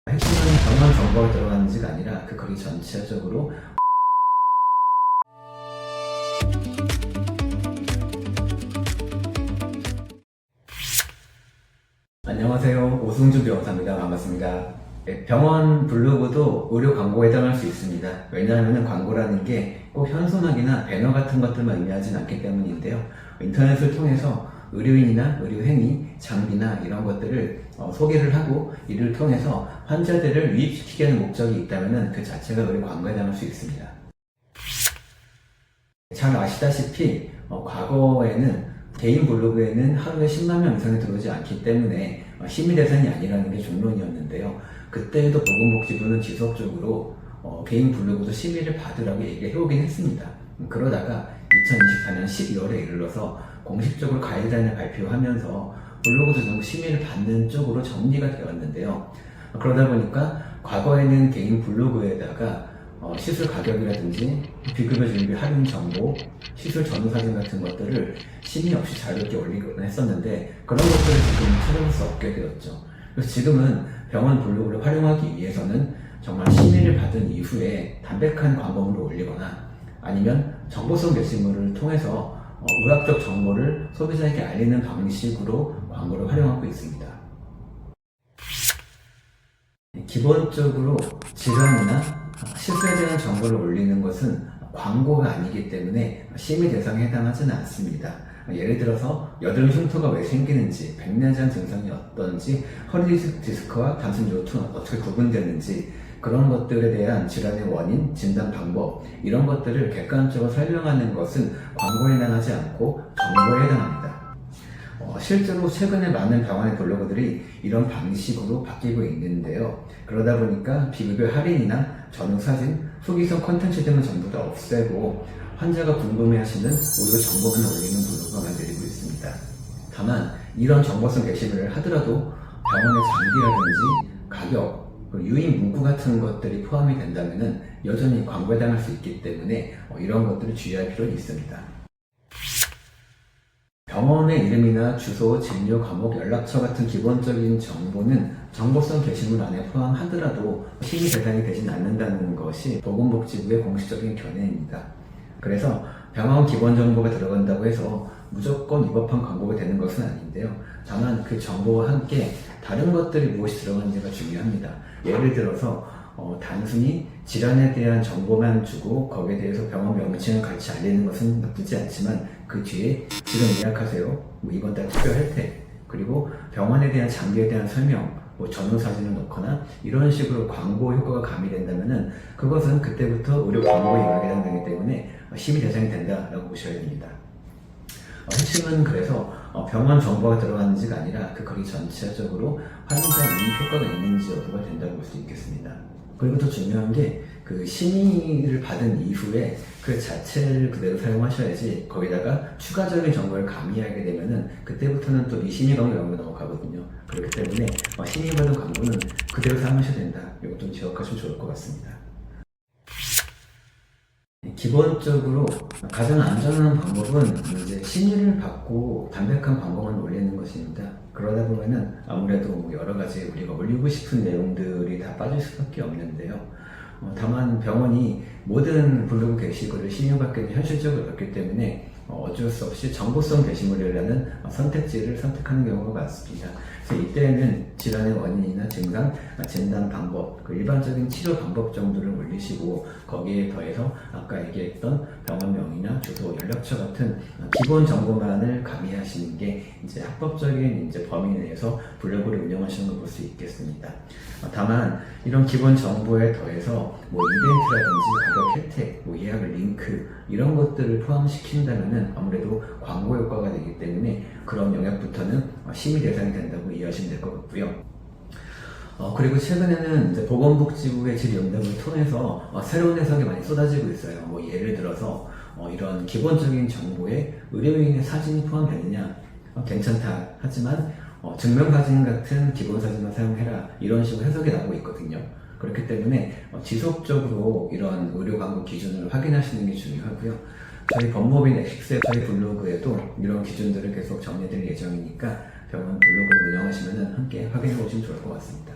핵심은 병원 정보가 들어가는지가 아니라 그 거리 전체적으로 안녕하세요. 오승주 변호사입니다. 반갑습니다. 병원 블로그도 의료 광고에 해당할 수 있습니다. 왜냐하면 광고라는 게 꼭 현수막이나 배너 같은 것들만 의미하진 않기 때문인데요. 인터넷을 통해서 의료인이나 의료행위, 장비나 이런 것들을 소개를 하고 이를 통해서 환자들을 유입시키게 하는 목적이 있다면 그 자체가 의료 광고에 해당할 수 있습니다. 잘 아시다시피 과거에는 개인 블로그에는 하루에 10만 명 이상이 들어오지 않기 때문에 심의 대상이 아니라는 게 종론이었는데요. 그때에도 보건복지부는 지속적으로 개인 블로그도 심의를 받으라고 얘기해오긴 했습니다. 그러다가 2024년 12월에 이르러서 공식적으로 가이드라인을 발표하면서 블로그 조정 심의를 받는 쪽으로 정리가 되었는데요. 그러다 보니까 과거에는 개인 블로그에다가 시술 가격이라든지 비급여 준비 할인 정보, 시술 전후 사진 같은 것들을 심의 없이 자유롭게 올리곤 했었는데 그런 것들을 지금 찾아볼 수 없게 되었죠. 그래서 지금은 병원 블로그를 활용하기 위해서는 정말 심의를 받은 이후에 담백한 광고물을 올리거나 아니면 정보성 게시물을 통해서 의학적 정보를 소비자에게 알리는 방식으로 광고를 활용하고 있습니다. 기본적으로 질환이나 시술에 대한 정보를 올리는 것은 광고가 아니기 때문에 심의 대상에 해당하지는 않습니다. 예를 들어서 여드름 흉터가 왜 생기는지, 백내장 증상이 어떤지, 허리 디스크와 단순 요통은 어떻게 구분되는지 그런 것들에 대한 질환의 원인, 진단 방법 이런 것들을 객관적으로 설명하는 것은 광고에 해당하지 않고 정보에 해당합니다. 실제로 최근에 많은 병원의 블로그들이 이런 방식으로 바뀌고 있는데요. 그러다 보니까 비급여 할인이나 전후 사진, 후기성 콘텐츠 등은 전부 다 없애고 환자가 궁금해하시는 의료 정보만 올리는 블로그가 만들고 있습니다. 다만 이런 정보성 게시물을 하더라도 병원의 장비라든지 가격, 유인 문구 같은 것들이 포함이 된다면 여전히 광고에 해당할 수 있기 때문에 이런 것들을 주의할 필요는 있습니다. 병원의 이름이나 주소, 진료 과목, 연락처 같은 기본적인 정보는 정보성 게시물 안에 포함하더라도 심의 대상이 되진 않는다는 것이 보건복지부의 공식적인 견해입니다. 그래서 병원 기본 정보가 들어간다고 해서 무조건 위법한 광고가 되는 것은 아닌데요. 다만 그 정보와 함께 다른 것들이 무엇이 들어가는지가 중요합니다. 예를 들어서 단순히 질환에 대한 정보만 주고 거기에 대해서 병원 명칭을 같이 알리는 것은 나쁘지 않지만 그 뒤에 지금 예약하세요, 이번 달 특별 혜택, 그리고 병원에 대한 장비에 대한 설명, 전후 사진을 넣거나 이런 식으로 광고 효과가 가미된다면 그것은 그때부터 의료 광고에 해당되기 때문에 심의 대상이 된다라고 보셔야 됩니다. 핵심은 그래서 병원 정보가 들어가는지가 아니라 그 거리 전체적으로 환자 이익 효과가 있는지 여부가 된다고 볼 수 있겠습니다. 그리고 더 중요한 게 그 심의를 받은 이후에 그 자체를 그대로 사용하셔야지 거기다가 추가적인 정보를 가미하게 되면은 그때부터는 또 미심의 광고로 넘어가거든요. 그렇기 때문에 심의받은 광고는 그대로 사용하셔야 된다. 이것도 좀 기억하시면 좋을 것 같습니다. 기본적으로 가장 안전한 방법은 이제 심의를 받고 담백한 광고만 올리는 것입니다. 그러다 보면은 아무래도 여러 가지 우리가 올리고 싶은 내용들이 다 빠질 수밖에 없는데요. 다만 병원이 모든 블로그 게시글을 심의받기는 현실적으로 어렵기 때문에 어쩔 수 없이 정보성 게시물이라는 선택지를 선택하는 경우가 많습니다. 그래서 이때는 질환의 원인이나 증상, 진단 방법, 그 일반적인 치료 방법 정도를 올리시고 거기에 더해서 아까 얘기했던 병원명이나 주소, 연락처 같은 기본 정보만을 가미하시는 게 이제 합법적인 범위 내에서 블로그를 운영하시는 걸 볼 수 있겠습니다. 다만 이런 기본 정보에 더해서 이벤트라든지 가격 혜택, 예약 링크 이런 것들을 포함시킨다면 아무래도 광고 효과가 되기 때문에 그런 영역부터는 심의 대상이 된다고 이해하시면 될 것 같고요. 그리고 최근에는 이제 보건복지부의 질의응답을 통해서 새로운 해석이 많이 쏟아지고 있어요. 예를 들어서 이런 기본적인 정보에 의료인의 사진이 포함되느냐, 괜찮다 하지만 증명사진 같은 기본사진만 사용해라 이런 식으로 해석이 나오고 있거든요. 그렇기 때문에 지속적으로 이런 의료 광고 기준을 확인하시는 게 중요하고요. 저희 법무법인 엑식스의 저희 블로그에도 이런 기준들을 계속 정리해드릴 예정이니까 병원 블로그를 운영하시면 함께 확인해 보시면 좋을 것 같습니다.